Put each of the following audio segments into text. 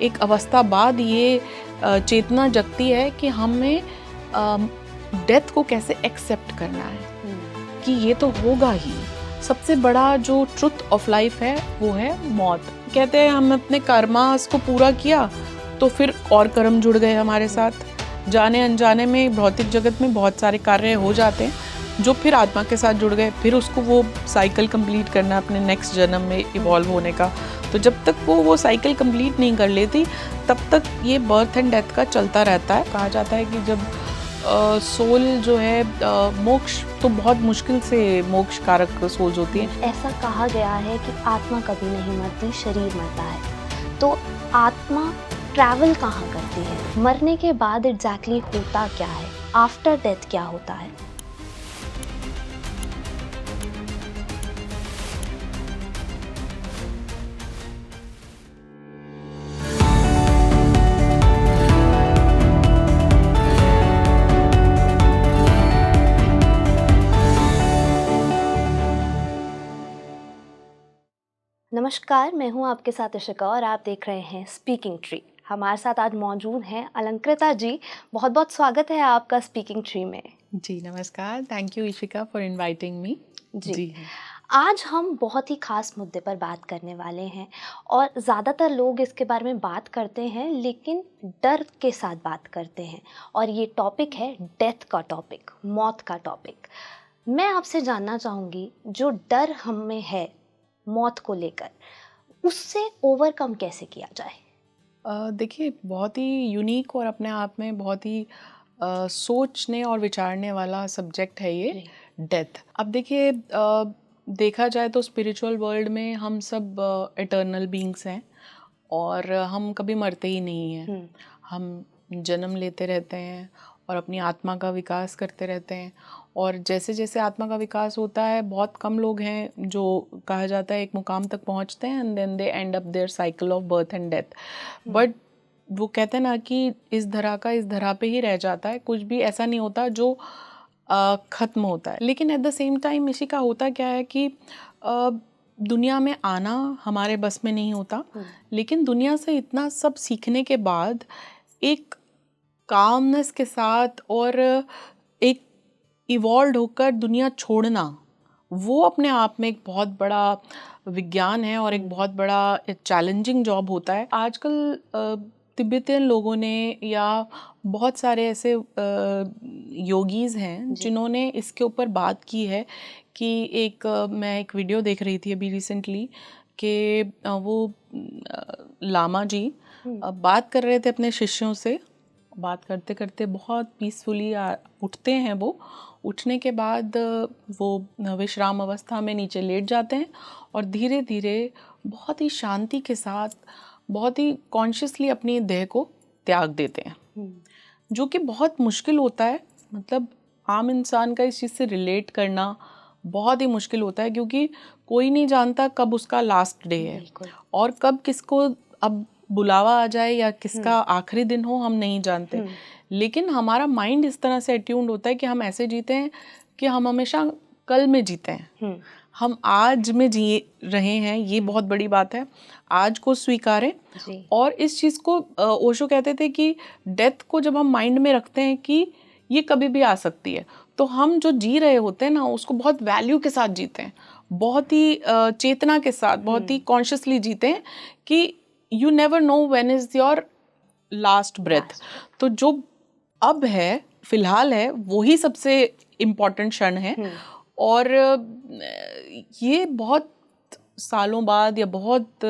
एक अवस्था बाद ये चेतना जगती है कि हमें डेथ को कैसे एक्सेप्ट करना है कि ये तो होगा ही। सबसे बड़ा जो ट्रुथ ऑफ लाइफ है वो है मौत। कहते हैं हम अपने कर्मास को पूरा किया तो फिर और कर्म जुड़ गए हमारे साथ, जाने अनजाने में भौतिक जगत में बहुत सारे कार्य हो जाते हैं जो फिर आत्मा के साथ जुड़ गए, फिर उसको वो साइकिल कंप्लीट करना अपने नेक्स्ट जन्म में इवॉल्व होने का। तो जब तक वो साइकिल कंप्लीट नहीं कर लेती तब तक ये बर्थ एंड डेथ का चलता रहता है। कहा जाता है कि जब सोल जो है मोक्ष तो बहुत मुश्किल से मोक्ष कारक सोल्स होती हैं। ऐसा कहा गया है कि आत्मा कभी नहीं मरती, शरीर मरता है। तो आत्मा ट्रैवल कहाँ करती है? मरने के बाद एग्जैक्टली होता क्या है? आफ्टर डेथ क्या होता है? नमस्कार, मैं हूं आपके साथ इशिका और आप देख रहे हैं स्पीकिंग ट्री। हमारे साथ आज मौजूद हैं अलंकृता जी। बहुत बहुत स्वागत है आपका स्पीकिंग ट्री में। जी नमस्कार, thank you Ishika for inviting me. जी आज हम बहुत ही खास मुद्दे पर बात करने वाले हैं और ज़्यादातर लोग इसके बारे में बात करते हैं लेकिन डर के साथ बात करते हैं, और ये टॉपिक है डेथ का टॉपिक, मौत का टॉपिक। मैं आपसे जानना चाहूँगी, जो डर हम में है मौत को लेकर, उससे ओवरकम कैसे किया जाए? देखिए, बहुत ही यूनिक और अपने आप में बहुत ही सोचने और विचारने वाला सब्जेक्ट है ये डेथ। अब देखिए, देखा जाए तो स्पिरिचुअल वर्ल्ड में हम सब इटर्नल बीइंग्स हैं और हम कभी मरते ही नहीं हैं। हम जन्म लेते रहते हैं और अपनी आत्मा का विकास करते रहते हैं, और जैसे जैसे आत्मा का विकास होता है बहुत कम लोग हैं जो कहा जाता है एक मुकाम तक पहुंचते हैं and then they end up their cycle of birth and death. But वो कहते हैं ना कि इस धरा का इस धरा पे ही रह जाता है, कुछ भी ऐसा नहीं होता जो ख़त्म होता है। लेकिन एट द सेम टाइम इसी का होता क्या है कि दुनिया में आना हमारे बस में नहीं होता, लेकिन दुनिया से इतना सब सीखने के बाद एक कामनेस के साथ और एक इवॉल्व होकर दुनिया छोड़ना, वो अपने आप में एक बहुत बड़ा विज्ञान है और एक बहुत बड़ा चैलेंजिंग जॉब होता है। आजकल तिब्बतियन लोगों ने या बहुत सारे ऐसे योगीज़ हैं जिन्होंने इसके ऊपर बात की है कि मैं एक वीडियो देख रही थी अभी रिसेंटली कि वो लामा जी बात कर रहे थे अपने शिष्यों से। बात करते करते बहुत पीसफुली उठते हैं। वो उठने के बाद वो विश्राम अवस्था में नीचे लेट जाते हैं और धीरे धीरे बहुत ही शांति के साथ बहुत ही कॉन्शियसली अपनी देह को त्याग देते हैं, जो कि बहुत मुश्किल होता है। मतलब आम इंसान का इस चीज़ से रिलेट करना बहुत ही मुश्किल होता है, क्योंकि कोई नहीं जानता कब उसका लास्ट डे है और कब किसको अब बुलावा आ जाए या किसका आखिरी दिन हो, हम नहीं जानते। लेकिन हमारा माइंड इस तरह से अट्यून्ड होता है कि हम ऐसे जीते हैं कि हम हमेशा कल में जीते हैं, हम आज में जी रहे हैं। ये बहुत बड़ी बात है, आज को स्वीकारें। और इस चीज़ को ओशो कहते थे कि डेथ को जब हम माइंड में रखते हैं कि ये कभी भी आ सकती है, तो हम जो जी रहे होते हैं ना उसको बहुत वैल्यू के साथ जीते हैं, बहुत ही चेतना के साथ, बहुत ही कॉन्शियसली जीते हैं कि you never know when is your last breath. तो जो अब है, फिलहाल है, वही सबसे इम्पोर्टेंट क्षण है। और ये बहुत सालों बाद या बहुत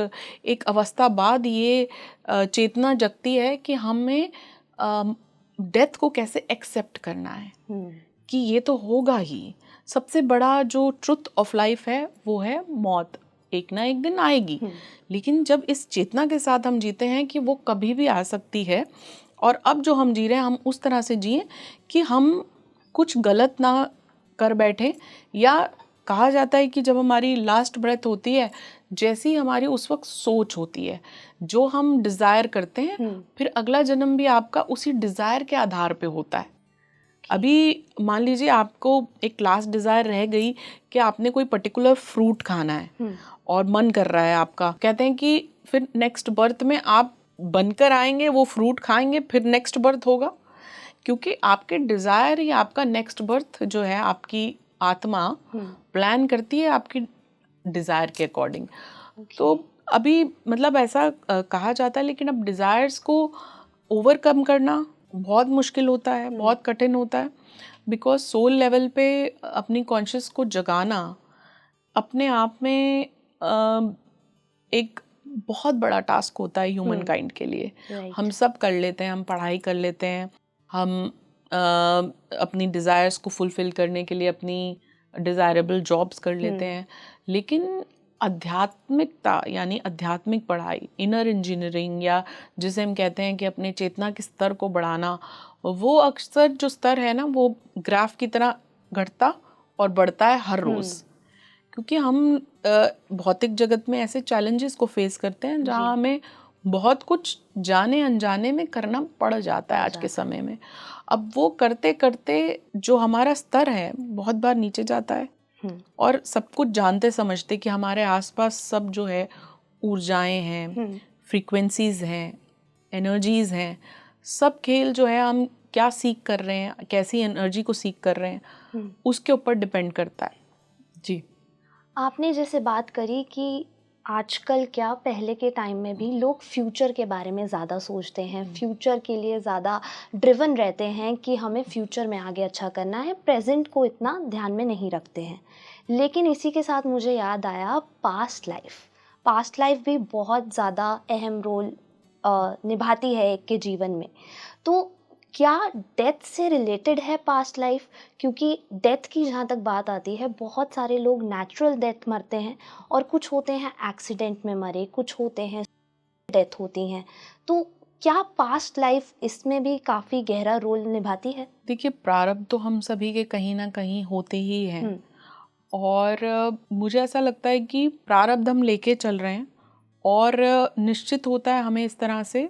एक अवस्था बाद ये चेतना जगती है कि हमें डेथ को कैसे एक्सेप्ट करना है कि ये तो होगा ही। सबसे बड़ा जो ट्रुथ ऑफ लाइफ है वो है मौत, एक ना एक दिन आएगी। लेकिन जब इस चेतना के साथ हम जीते हैं कि वो कभी भी आ सकती है, और अब जो हम जी रहे हैं हम उस तरह से जिए कि हम कुछ गलत ना कर बैठे, या कहा जाता है कि जब हमारी लास्ट ब्रेथ होती है, जैसी हमारी उस वक्त सोच होती है, जो हम डिज़ायर करते हैं, फिर अगला जन्म भी आपका उसी डिज़ायर के आधार पे होता है। अभी मान लीजिए आपको एक लास्ट डिज़ायर रह गई कि आपने कोई पर्टिकुलर फ्रूट खाना है और मन कर रहा है आपका, कहते हैं कि फिर नेक्स्ट बर्थ में आप बनकर आएंगे, वो फ्रूट खाएंगे, फिर नेक्स्ट बर्थ होगा, क्योंकि आपके डिज़ायर या आपका नेक्स्ट बर्थ जो है, आपकी आत्मा प्लान करती है आपकी डिज़ायर के अकॉर्डिंग। तो अभी मतलब ऐसा कहा जाता है, लेकिन अब डिज़ायर्स को ओवरकम करना बहुत मुश्किल होता है, बहुत कठिन होता है, बिकॉज सोल लेवल पे अपनी कॉन्शियस को जगाना अपने आप में एक बहुत बड़ा टास्क होता है ह्यूमन काइंड के लिए। हम सब कर लेते हैं, हम पढ़ाई कर लेते हैं, हम अपनी डिज़ायर्स को फुलफ़िल करने के लिए अपनी डिज़ायरेबल जॉब्स कर लेते हैं, लेकिन आध्यात्मिकता यानी आध्यात्मिक पढ़ाई, इनर इंजीनियरिंग, या जिसे हम कहते हैं कि अपने चेतना के स्तर को बढ़ाना, वो अक्सर जो स्तर है ना, वो ग्राफ की तरह घटता और बढ़ता है हर रोज़, क्योंकि हम भौतिक जगत में ऐसे चैलेंजेस को फेस करते हैं जहाँ हमें बहुत कुछ जाने अनजाने में करना पड़ जाता है आज के समय में। अब वो करते करते जो हमारा स्तर है बहुत बार नीचे जाता है, और सब कुछ जानते समझते कि हमारे आसपास सब जो है ऊर्जाएं हैं, फ्रीक्वेंसीज हैं, एनर्जीज हैं, सब खेल जो है हम क्या सीख कर रहे हैं, कैसी एनर्जी को सीख कर रहे हैं, उसके ऊपर डिपेंड करता है। जी, आपने जैसे बात करी कि आजकल क्या, पहले के टाइम में भी लोग फ्यूचर के बारे में ज़्यादा सोचते हैं, फ्यूचर के लिए ज़्यादा ड्रिवन रहते हैं कि हमें फ्यूचर में आगे अच्छा करना है, प्रेजेंट को इतना ध्यान में नहीं रखते हैं। लेकिन इसी के साथ मुझे याद आया पास्ट लाइफ भी बहुत ज़्यादा अहम रोल निभाती है एक के जीवन में। तो क्या डेथ से रिलेटेड है पास्ट लाइफ? क्योंकि डेथ की जहाँ तक बात आती है, बहुत सारे लोग नेचुरल डेथ मरते हैं और कुछ होते हैं एक्सीडेंट में मरे, कुछ होते हैं डेथ होती हैं। तो क्या पास्ट लाइफ इसमें भी काफ़ी गहरा रोल निभाती है? देखिए, प्रारब्ध तो हम सभी के कहीं ना कहीं होते ही हैं, और मुझे ऐसा लगता है कि प्रारब्ध हम लेके चल रहे हैं, और निश्चित होता है हमें इस तरह से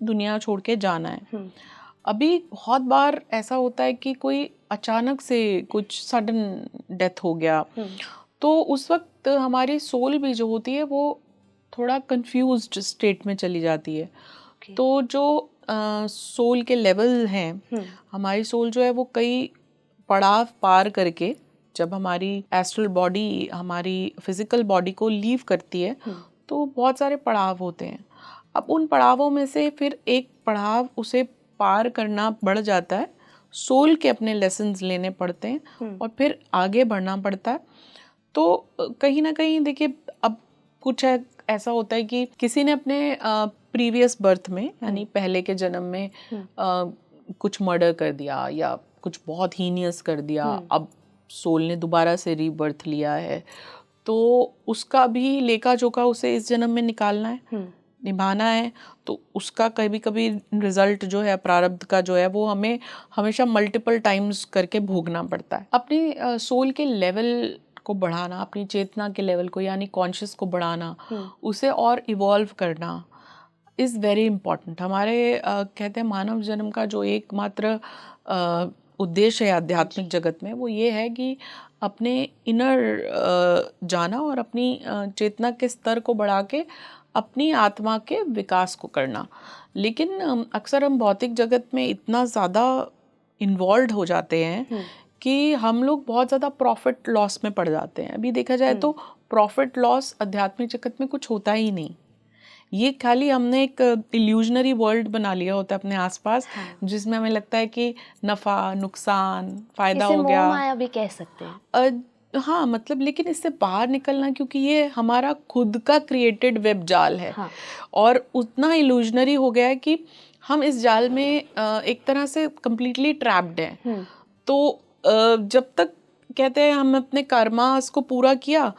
दुनिया छोड़ के जाना है। अभी बहुत बार ऐसा होता है कि कोई अचानक से कुछ सडन डेथ हो गया, तो उस वक्त हमारी सोल भी जो होती है वो थोड़ा कंफ्यूज्ड स्टेट में चली जाती है। तो जो सोल के लेवल हैं, हमारी सोल जो है वो कई पड़ाव पार करके जब हमारी एस्ट्रल बॉडी हमारी फिजिकल बॉडी को लीव करती है, तो बहुत सारे पड़ाव होते हैं। अब उन पड़ावों में से फिर एक पड़ाव उसे पार करना बढ़ जाता है, सोल के अपने लेसन्स लेने पड़ते हैं और फिर आगे बढ़ना पड़ता है। तो कहीं ना कहीं देखिए, अब कुछ ऐसा होता है कि किसी ने अपने प्रीवियस बर्थ में यानी पहले के जन्म में कुछ मर्डर कर दिया या कुछ बहुत हीनियस कर दिया, अब सोल ने दोबारा से रीबर्थ लिया है, तो उसका भी लेखा जोखा उसे इस जन्म में निकालना है, निभाना है। तो उसका कभी कभी रिजल्ट जो है प्रारब्ध का जो है वो हमें हमेशा मल्टीपल टाइम्स करके भोगना पड़ता है। अपनी सोल के लेवल को बढ़ाना, अपनी चेतना के लेवल को यानी कॉन्शियस को बढ़ाना, उसे और इवॉल्व करना इज़ वेरी इम्पॉर्टेंट। हमारे कहते हैं मानव जन्म का जो एकमात्र उद्देश्य है आध्यात्मिक जगत में, वो ये है कि अपने इनर जाना और अपनी चेतना के स्तर को बढ़ा के अपनी आत्मा के विकास को करना। लेकिन अक्सर हम भौतिक जगत में इतना ज़्यादा इन्वॉल्व हो जाते हैं कि हम लोग बहुत ज़्यादा प्रॉफिट लॉस में पड़ जाते हैं। अभी देखा जाए तो प्रॉफिट लॉस आध्यात्मिक जगत में कुछ होता ही नहीं। ये खाली हमने एक इल्यूजनरी वर्ल्ड बना लिया होता है अपने आसपास, जिसमें हमें लगता है कि नफ़ा, नुकसान, फ़ायदा हो गया, मोह माया भी कह सकते हैं। हाँ, मतलब लेकिन इससे बाहर निकलना, क्योंकि ये हमारा खुद का क्रिएटेड वेब जाल है। और उतना इल्यूजनरी हो गया है कि हम इस जाल में एक तरह से कम्प्लीटली ट्रैप्ड हैं। तो जब तक कहते हैं हम अपने कर्मास को पूरा किया,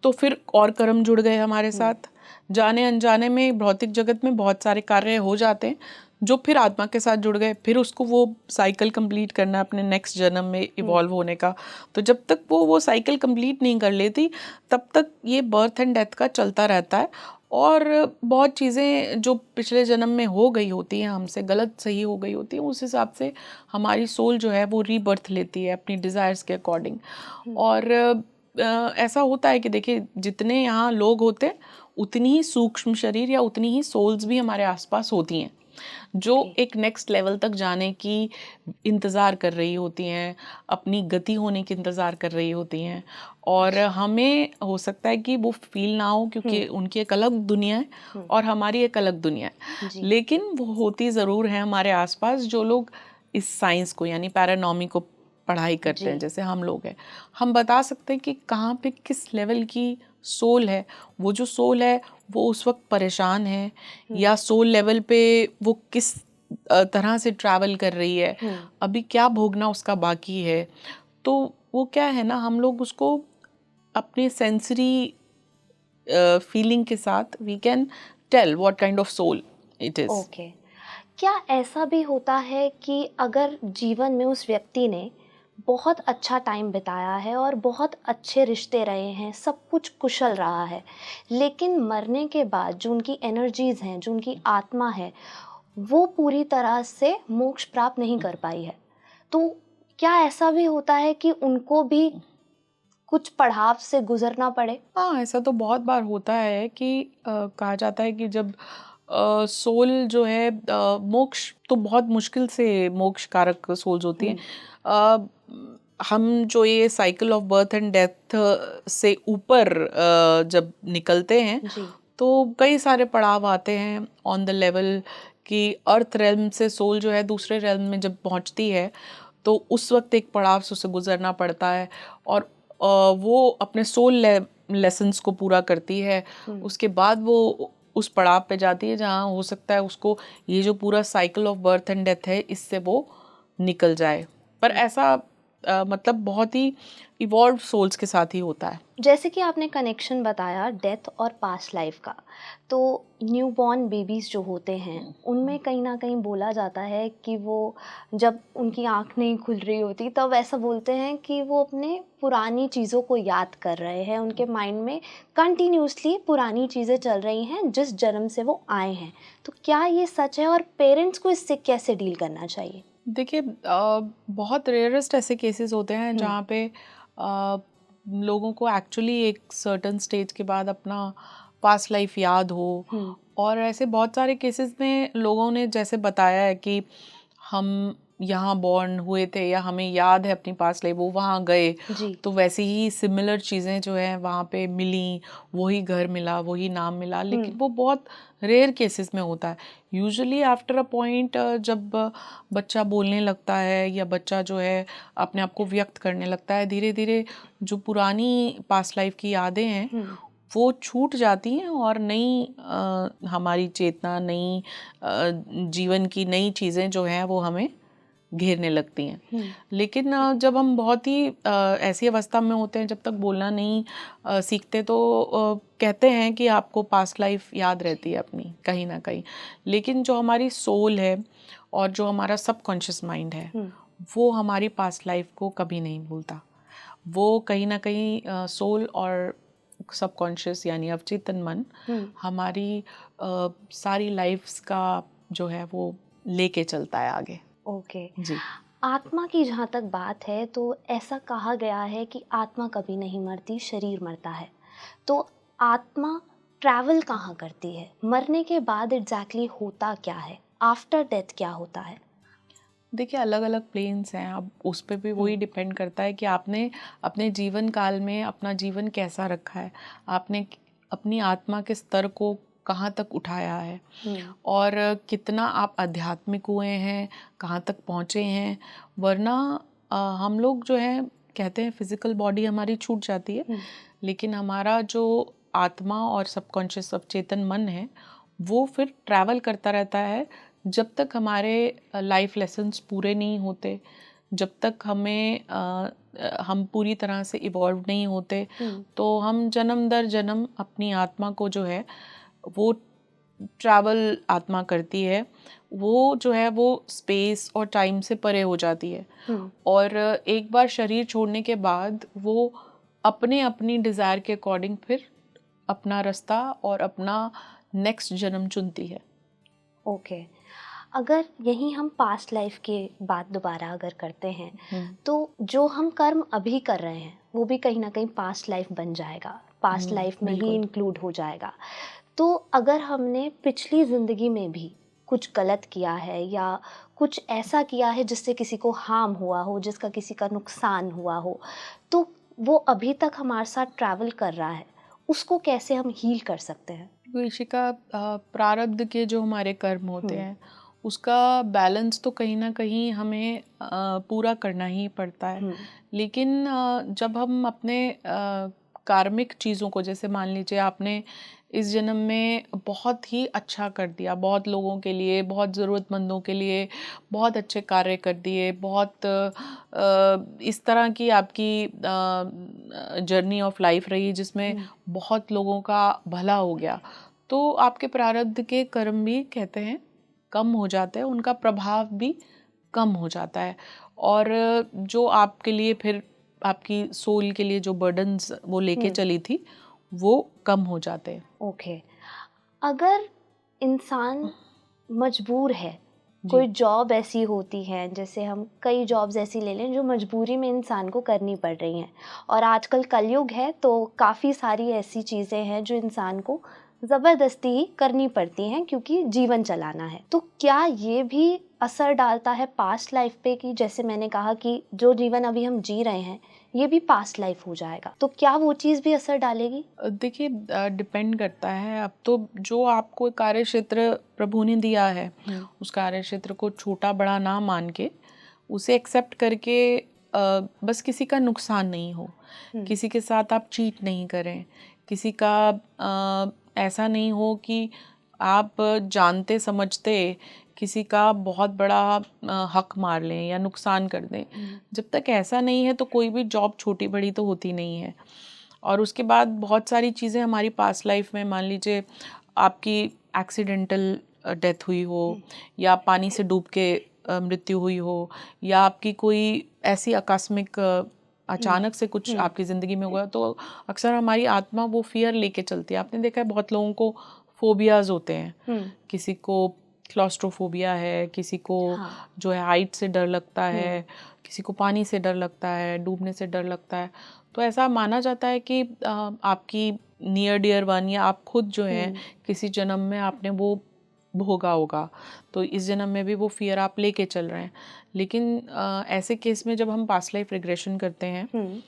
तो फिर और कर्म जुड़ गए हमारे साथ। जाने अनजाने में भौतिक जगत में बहुत सारे कार्य हो जाते हैं जो फिर आत्मा के साथ जुड़ गए, फिर उसको वो साइकिल कंप्लीट करना है अपने नेक्स्ट जन्म में इवॉल्व होने का। तो जब तक वो साइकिल कंप्लीट नहीं कर लेती, तब तक ये बर्थ एंड डेथ का चलता रहता है। और बहुत चीज़ें जो पिछले जन्म में हो गई होती हैं, हमसे गलत सही हो गई होती हैं, उस हिसाब से हमारी सोल जो है वो रीबर्थ लेती है अपनी डिज़ायर्स के अकॉर्डिंग। और ऐसा होता है कि देखिए जितने यहाँ लोग होते हैं उतनी ही सूक्ष्म शरीर या उतनी ही सोल्स भी हमारे आसपास होती हैं जो एक नेक्स्ट लेवल तक जाने की इंतज़ार कर रही होती हैं, अपनी गति होने की इंतज़ार कर रही होती हैं। और हमें हो सकता है कि वो फील ना हो क्योंकि उनकी एक अलग दुनिया है और हमारी एक अलग दुनिया है, लेकिन वो होती ज़रूर है हमारे आसपास जो लोग इस साइंस को यानी पैरानॉमी को पढ़ाई करते हैं, जैसे हम लोग हैं। हम बता सकते हैं कि कहाँ पे किस लेवल की सोल है। वो जो सोल है वो उस वक्त परेशान है या सोल लेवल पे वो किस तरह से ट्रैवल कर रही है, अभी क्या भोगना उसका बाकी है। तो वो क्या है ना, हम लोग उसको अपने सेंसरी फीलिंग के साथ we can tell what kind of soul it is. Okay, क्या ऐसा भी होता है कि अगर जीवन में उस व्यक्ति ने बहुत अच्छा टाइम बिताया है और बहुत अच्छे रिश्ते रहे हैं, सब कुछ कुशल रहा है, लेकिन मरने के बाद जो उनकी एनर्जीज़ हैं, जो उनकी आत्मा है, वो पूरी तरह से मोक्ष प्राप्त नहीं कर पाई है, तो क्या ऐसा भी होता है कि उनको भी कुछ पड़ाव से गुजरना पड़े? हाँ, ऐसा तो बहुत बार होता है कि कहा जाता है कि जब सोल जो है मोक्ष तो बहुत मुश्किल से मोक्ष कारक सोल्स होती हैं। हम जो ये cycle of birth and death से ऊपर जब निकलते हैं तो कई सारे पड़ाव आते हैं ऑन द लेवल कि अर्थ रेल्म से सोल जो है दूसरे रेल्म में जब पहुंचती है तो उस वक्त एक पड़ाव से उसे गुजरना पड़ता है और वो अपने सोल लेसन्स को पूरा करती है। उसके बाद वो उस पड़ाव पे जाती है जहाँ हो सकता है उसको ये जो पूरा cycle of birth and death है इससे वो निकल जाए। पर ऐसा मतलब बहुत ही इवॉल्व सोल्स के साथ ही होता है। जैसे कि आपने कनेक्शन बताया डेथ और पास्ट लाइफ का, तो न्यूबॉर्न बेबीज़ जो होते हैं उनमें कहीं ना कहीं बोला जाता है कि वो जब उनकी आँख नहीं खुल रही होती तब ऐसा बोलते हैं कि वो अपने पुरानी चीज़ों को याद कर रहे हैं, उनके माइंड में कंटिन्यूसली पुरानी चीज़ें चल रही हैं जिस जन्म से वो आए हैं। तो क्या ये सच है और पेरेंट्स को इससे कैसे डील करना चाहिए? देखिए बहुत रेयरेस्ट ऐसे केसेस होते हैं जहाँ पे लोगों को एक्चुअली एक सर्टन स्टेज के बाद अपना पास्ट लाइफ याद हो। और ऐसे बहुत सारे केसेस में लोगों ने जैसे बताया है कि हम यहाँ बॉर्न हुए थे या हमें याद है अपनी पास्ट लाइफ, वो वहाँ गए तो वैसी ही सिमिलर चीज़ें जो हैं वहाँ पे मिली, वही घर मिला, वही नाम मिला, लेकिन वो बहुत रेयर केसेस में होता है। यूजुअली आफ्टर अ पॉइंट जब बच्चा बोलने लगता है या बच्चा जो है अपने आप को व्यक्त करने लगता है, धीरे धीरे जो पुरानी पास्ट लाइफ की यादें हैं वो छूट जाती हैं और नई हमारी चेतना, नई जीवन की नई चीज़ें जो हैं वो हमें घेरने लगती हैं। लेकिन जब हम बहुत ही ऐसी अवस्था में होते हैं जब तक बोलना नहीं सीखते तो कहते हैं कि आपको पास्ट लाइफ याद रहती है अपनी कहीं ना कहीं, लेकिन जो हमारी सोल है और जो हमारा सबकॉन्शियस माइंड है वो हमारी पास्ट लाइफ को कभी नहीं भूलता। वो कहीं ना कहीं सोल और सबकॉन्शियस यानी अवचेतन मन हमारी सारी लाइफ्स का जो है वो लेके चलता है आगे। ओके जी। आत्मा की जहाँ तक बात है तो ऐसा कहा गया है कि आत्मा कभी नहीं मरती, शरीर मरता है। तो आत्मा ट्रैवल कहाँ करती है? मरने के बाद एग्जैक्टली होता क्या है? आफ्टर डेथ क्या होता है? देखिए अलग अलग प्लेन्स हैं, अब उस पर भी वही डिपेंड करता है कि आपने अपने जीवन काल में अपना जीवन कैसा रखा है, आपने अपनी आत्मा के स्तर को कहाँ तक उठाया है और कितना आप आध्यात्मिक हुए हैं, कहाँ तक पहुँचे हैं। वरना हम लोग जो हैं कहते हैं फिजिकल बॉडी हमारी छूट जाती है, लेकिन हमारा जो आत्मा और सबकॉन्शियस अवचेतन मन है वो फिर ट्रैवल करता रहता है जब तक हमारे लाइफ लेसन्स पूरे नहीं होते, जब तक हम पूरी तरह से इवॉल्व नहीं होते। तो हम जन्म दर जन्म अपनी आत्मा को जो है वो ट्रैवल आत्मा करती है, वो जो है वो स्पेस और टाइम से परे हो जाती है और एक बार शरीर छोड़ने के बाद वो अपने अपनी डिज़ायर के अकॉर्डिंग फिर अपना रास्ता और अपना नेक्स्ट जन्म चुनती है। ओके अगर यही हम पास्ट लाइफ की बात दोबारा अगर करते हैं, हम्म, तो जो हम कर्म अभी कर रहे हैं वो भी कहीं ना कहीं पास्ट लाइफ बन जाएगा, पास्ट लाइफ में ही बिल्कुल। इंक्लूड हो जाएगा। तो अगर हमने पिछली ज़िंदगी में भी कुछ गलत किया है या कुछ ऐसा किया है जिससे किसी को हार्म हुआ हो, जिसका किसी का नुकसान हुआ हो, तो वो अभी तक हमारे साथ ट्रैवल कर रहा है, उसको कैसे हम हील कर सकते हैं? ऋषिका, प्रारब्ध के जो हमारे कर्म होते हम्म। हैं उसका बैलेंस तो कहीं ना कहीं हमें पूरा करना ही पड़ता है। हम्म। लेकिन जब हम अपने कार्मिक चीज़ों को, जैसे मान लीजिए आपने इस जन्म में बहुत ही अच्छा कर दिया, बहुत लोगों के लिए, बहुत ज़रूरतमंदों के लिए बहुत अच्छे कार्य कर दिए, बहुत इस तरह की आपकी जर्नी ऑफ लाइफ रही जिसमें बहुत लोगों का भला हो गया, तो आपके प्रारब्ध के कर्म भी कहते हैं कम हो जाते हैं, उनका प्रभाव भी कम हो जाता है। और जो आपके लिए फिर आपकी सोल के लिए जो बर्डन्स वो लेके चली थी वो कम हो जाते हैं। ओके। अगर इंसान मजबूर है, जी। कोई जॉब ऐसी होती है, जैसे हम कई जॉब्स ऐसी ले लें जो मजबूरी में इंसान को करनी पड़ रही हैं, और आजकल कलयुग है तो काफ़ी सारी ऐसी चीज़ें हैं जो इंसान को ज़बरदस्ती ही करनी पड़ती हैं क्योंकि जीवन चलाना है। तो क्या ये भी असर डालता है पास्ट लाइफ पे कि जैसे मैंने कहा कि जो जीवन अभी हम जी रहे हैं ये भी पास्ट लाइफ हो जाएगा, तो क्या वो चीज़ भी असर डालेगी? देखिए, डिपेंड करता है। अब तो जो आपको कार्य क्षेत्र प्रभु ने दिया है उस कार्य क्षेत्र को छोटा बड़ा ना मान के उसे एक्सेप्ट करके बस किसी का नुकसान नहीं हो, किसी के साथ आप चीट नहीं करें, किसी का ऐसा नहीं हो कि आप जानते समझते किसी का बहुत बड़ा हक मार लें या नुकसान कर दें। जब तक ऐसा नहीं है तो कोई भी जॉब छोटी बड़ी तो होती नहीं है। और उसके बाद बहुत सारी चीज़ें हमारी पास्ट लाइफ में, मान लीजिए आपकी एक्सीडेंटल डेथ हुई हो या पानी से डूब के मृत्यु हुई हो या आपकी कोई ऐसी आकस्मिक अचानक से कुछ आपकी ज़िंदगी में हुआ, तो अक्सर हमारी आत्मा वो फियर लेके चलती है। आपने देखा है बहुत लोगों को फोबियाज होते हैं, किसी को क्लॉस्ट्रोफोबिया है, किसी को जो है हाइट से डर लगता है, किसी को पानी से डर लगता है, डूबने से डर लगता है। तो ऐसा माना जाता है कि आपकी नियर डियर वन या आप खुद जो है किसी जन्म में आपने वो भोगा होगा, तो इस जन्म में भी वो फियर आप लेके चल रहे हैं। लेकिन ऐसे केस में जब हम पास्ट लाइफ रिग्रेशन करते हैं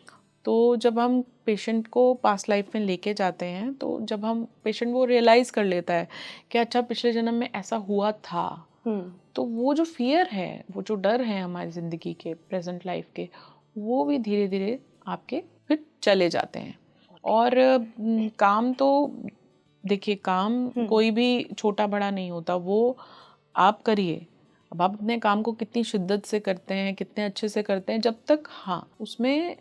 तो जब हम पेशेंट को पास्ट लाइफ में लेके जाते हैं तो जब हम पेशेंट वो रियलाइज़ कर लेता है कि अच्छा पिछले जन्म में ऐसा हुआ था, तो वो जो फियर है, वो जो डर है हमारी ज़िंदगी के प्रेजेंट लाइफ के, वो भी धीरे धीरे आपके फिर चले जाते हैं। और काम तो देखिए, काम कोई भी छोटा बड़ा नहीं होता, वो आप करिए। अब आप अपने काम को कितनी शिद्दत से करते हैं, कितने अच्छे से करते हैं, जब तक हाँ उसमें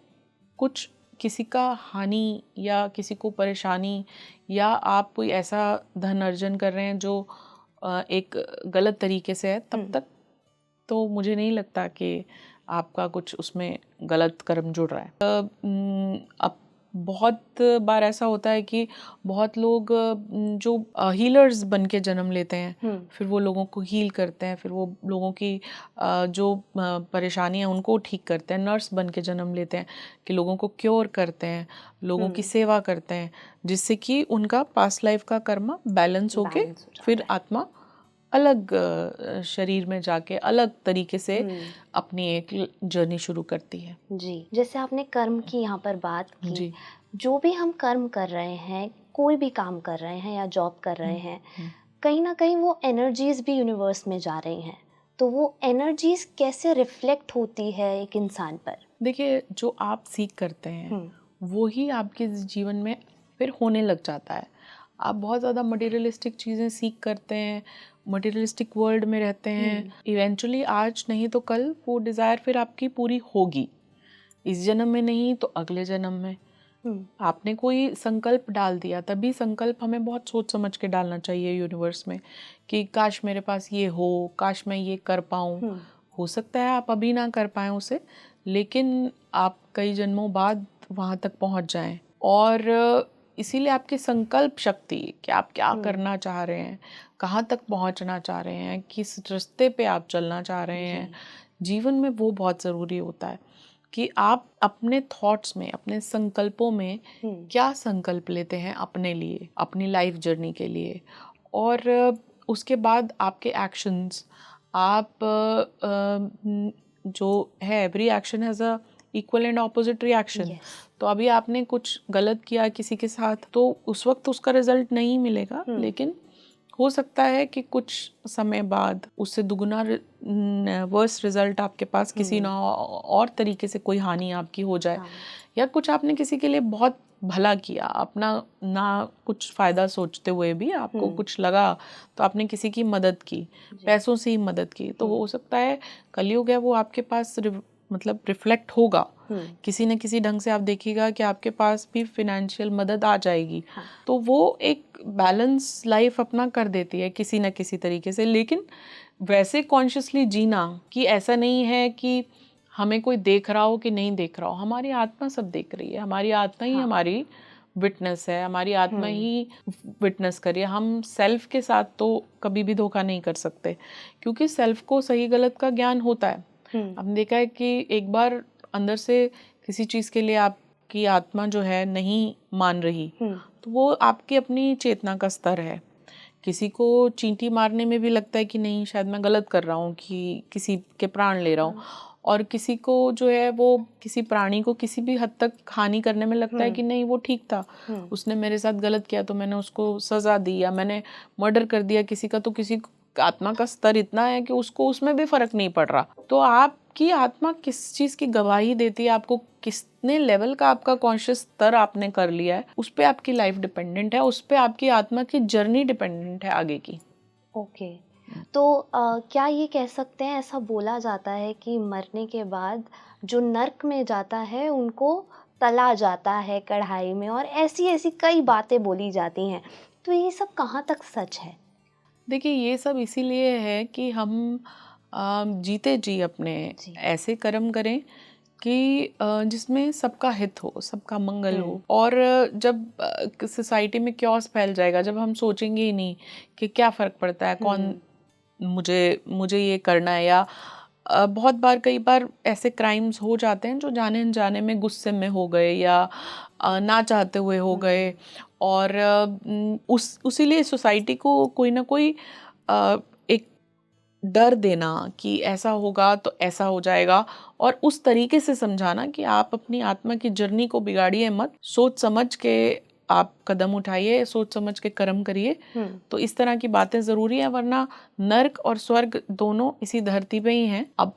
कुछ किसी का हानि या किसी को परेशानी या आप कोई ऐसा धन अर्जन कर रहे हैं जो एक गलत तरीके से है, तब तक तो मुझे नहीं लगता कि आपका कुछ उसमें गलत कर्म जुड़ रहा है। अब बहुत बार ऐसा होता है कि बहुत लोग जो हीलर्स बन के जन्म लेते हैं, फिर वो लोगों को हील करते हैं, फिर वो लोगों की जो परेशानी है उनको ठीक करते हैं। नर्स बन के जन्म लेते हैं कि लोगों को क्योर करते हैं, लोगों की सेवा करते हैं, जिससे कि उनका पास्ट लाइफ का कर्म बैलेंस होके फिर आत्मा अलग शरीर में जाके अलग तरीके से अपनी एक जर्नी शुरू करती है। जी, जैसे आपने कर्म की यहाँ पर बात की, जी। जो भी हम कर्म कर रहे हैं, कोई भी काम कर रहे हैं या जॉब कर रहे हैं, कहीं ना कहीं वो एनर्जीज भी यूनिवर्स में जा रही हैं, तो वो एनर्जीज कैसे रिफ्लेक्ट होती है एक इंसान पर? देखिए, जो आप सीख करते हैं वो ही आपके जीवन में फिर होने लग जाता है। आप बहुत ज़्यादा मटेरियलिस्टिक चीज़ें सीख करते हैं, मटेरियलिस्टिक वर्ल्ड में रहते हैं, इवेंचुअली आज नहीं तो कल वो डिज़ायर फिर आपकी पूरी होगी। इस जन्म में नहीं तो अगले जन्म में। आपने कोई संकल्प डाल दिया, तभी संकल्प हमें बहुत सोच समझ के डालना चाहिए यूनिवर्स में कि काश मेरे पास ये हो, काश मैं ये कर पाऊँ। हो सकता है आप अभी ना कर पाएँ उसे, लेकिन आप कई जन्मों बाद वहाँ तक पहुँच जाएं। और इसीलिए आपकी संकल्प शक्ति कि आप क्या करना चाह रहे हैं, कहाँ तक पहुँचना चाह रहे हैं, किस रास्ते पे आप चलना चाह रहे हैं जीवन में, वो बहुत ज़रूरी होता है कि आप अपने थॉट्स में, अपने संकल्पों में क्या संकल्प लेते हैं अपने लिए, अपनी लाइफ जर्नी के लिए। और उसके बाद आपके एक्शंस, आप जो है, every action has a equal and opposite reaction. तो अभी आपने कुछ गलत किया किसी के साथ, तो उस वक्त उसका रिजल्ट नहीं मिलेगा, लेकिन हो सकता है कि कुछ समय बाद उससे दुगुना वर्स रिजल्ट आपके पास किसी ना और तरीके से कोई हानि आपकी हो जाए। या कुछ आपने किसी के लिए बहुत भला किया, अपना ना कुछ फ़ायदा सोचते हुए भी आपको कुछ लगा तो आपने किसी की मदद की, पैसों से ही मदद की, तो हो सकता है कलयुग है वो आपके पास मतलब रिफ्लेक्ट होगा किसी न किसी ढंग से। आप देखिएगा कि आपके पास भी फिनेंशियल मदद आ जाएगी। तो वो एक बैलेंस लाइफ अपना कर देती है किसी न किसी तरीके से। लेकिन वैसे कॉन्शियसली जीना कि ऐसा नहीं है कि हमें कोई देख रहा हो कि नहीं देख रहा हो, हमारी आत्मा सब देख रही है, हमारी आत्मा ही हमारी विटनेस है, हमारी आत्मा ही विटनेस करिए। हम सेल्फ के साथ तो कभी भी धोखा नहीं कर सकते, क्योंकि सेल्फ को सही गलत का ज्ञान होता है। हमने देखा है कि एक बार अंदर से किसी चीज़ के लिए आपकी आत्मा जो है नहीं मान रही, तो वो आपकी अपनी चेतना का स्तर है। किसी को चींटी मारने में भी लगता है कि नहीं, शायद मैं गलत कर रहा हूँ, कि किसी के प्राण ले रहा हूँ। और किसी को जो है वो किसी प्राणी को किसी भी हद तक हानि करने में लगता है कि नहीं, वो ठीक था, उसने मेरे साथ गलत किया तो मैंने उसको सज़ा दी, या मैंने मर्डर कर दिया किसी का, तो किसी आत्मा का स्तर इतना है कि उसको उसमें भी फर्क नहीं पड़ रहा। तो आपकी आत्मा किस चीज़ की गवाही देती है, आपको कितने लेवल का आपका कॉन्शियस स्तर आपने कर लिया है, उस पर आपकी लाइफ डिपेंडेंट है, उस पर आपकी आत्मा की जर्नी डिपेंडेंट है आगे की। ओके। तो क्या ये कह सकते हैं, ऐसा बोला जाता है कि मरने के बाद जो नर्क में जाता है उनको तला जाता है कढ़ाई में, और ऐसी ऐसी कई बातें बोली जाती हैं, तो ये सब कहाँ तक सच है? देखिए, ये सब इसीलिए है कि हम जीते जी अपने ऐसे कर्म करें कि जिसमें सबका हित हो, सबका मंगल हो। और जब सोसाइटी में क्योस फैल जाएगा, जब हम सोचेंगे ही नहीं कि क्या फ़र्क पड़ता है, कौन मुझे ये करना है, या बहुत बार कई बार ऐसे क्राइम्स हो जाते हैं जो जाने अनजाने में गुस्से में हो गए, या ना चाहते हुए हो गए। और उसीलिए सोसाइटी को कोई ना कोई एक डर देना कि ऐसा होगा तो ऐसा हो जाएगा, और उस तरीके से समझाना कि आप अपनी आत्मा की जर्नी को बिगाड़िए मत, सोच समझ के आप कदम उठाइए, सोच समझ के कर्म करिए। तो इस तरह की बातें ज़रूरी है, वरना नर्क और स्वर्ग दोनों इसी धरती पे ही हैं। अब